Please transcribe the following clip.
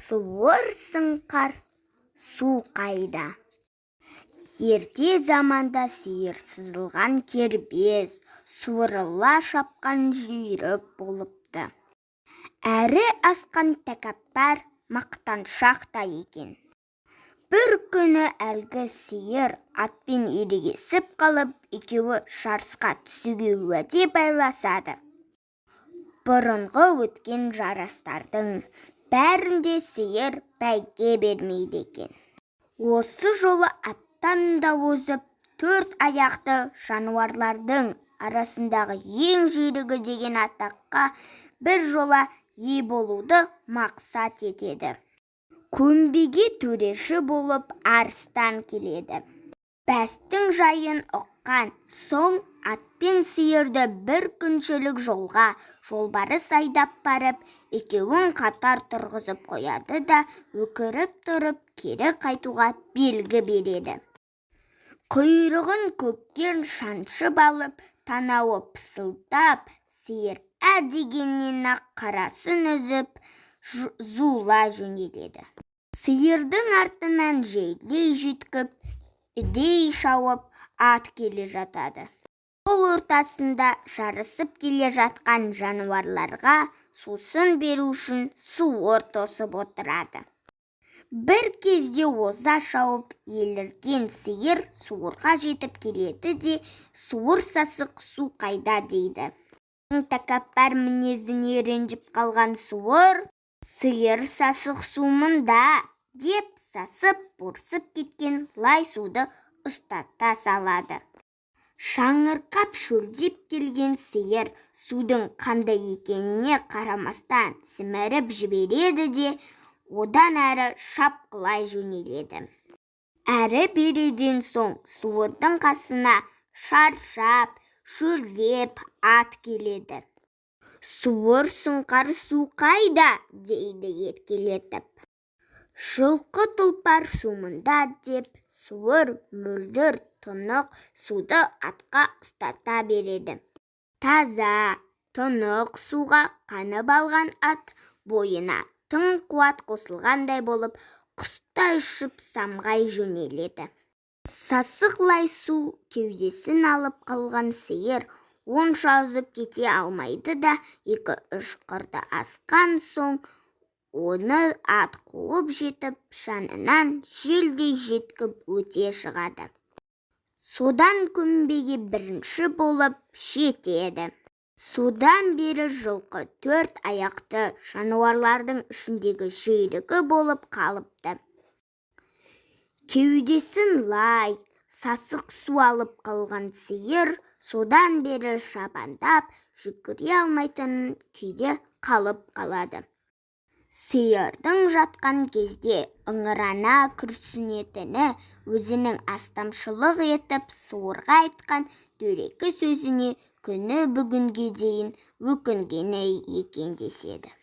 Суыр сыңқар, су қайда? Ерте заманда сиыр сызылған кербез, суырыла шапқан жүйрік болыпты. Әрі асқан тәкаппар мақтаншақ та екен. Бір күні әлгі сиыр атпен ерегесіп қалып, екеуі жарысқа түсуге уәде байласады. Бұрынғы өткен жарыстардың бәрінде сиыр бәйге бермейді екен. Осы жолы аттан да озып, 4 аяқты жануарлардың арасындағы ең жүйрігі деген атаққа бір жола ие болуды мақсат етеді. Көмбеге төреші болып арыстан келеді. Бәстің жайын ұққан соң атпен сиырды бір күншілік жолға жолбарыс айдап барып, екеуін қатар тұрғызып қояды да өкіріп тұрып кері қайтуға белгі береді. Құйрығын көкке шаншып алып, танауы пысылдап, сиыр ә дегеннен-ақ қарасын үзіп, зула жөнеледі. Сиырдың артынан жейлей жүйткіп, үдей шауып ат келе жатады. Ол ортасында жарысып келе жатқан жануарларға сусын беру үшін суыр тосып отырады. Бір кезде оза шауып елірген сиыр суырға жетіп келеді де, суыр сасық, су қайда дейді. Тәкаппар мінезіне ренжіп қалған суыр, сиыр сасық су мұнда деп сасып борсып кеткен лай суды ұстата салады. Шаңырқап шөлдеп келген сиыр судың қандай екеніне қарамастан сіміріп жібереді де, одан әрі шапқылай жөнеледі. Әрі береден соң суырдың қасына шаршап, шөлдеп ат келеді. Суыр сұңқар, су қайда? дейді еркелетіп. Жылқы тұлпар су мұнда деп, суыр мөлдір тұнық суды атқа ұстата береді. Таза, тұнық суға қанып алған ат бойына тың қуат қосылғандай болып, құстай ұшып самғай жөнеледі. Сасық лай су кеудесін алып қалған сиыр онша ұзап кете алмайды да, 2-3 қырды асқан соң оны ат қуып жетіп, жанынан желдей жеткіп өте шығады. Содан көмбеге бірінші болып жетеді. Содан бері жылқы 4 аяқты жануарлардың ішіндегі жүйрігі болып қалыпты. Кеудесін лай, сасық су алып қалған сиыр содан бері шабандап жүгіре алмайтын күйде қалып қалады. Сиырдың жатқан кезде ыңырана күрсінетіні өзінің астамшылық етіп суырға айтқан дөрекі сөзіне күні бүгінге дейін өкінгені екен деседі.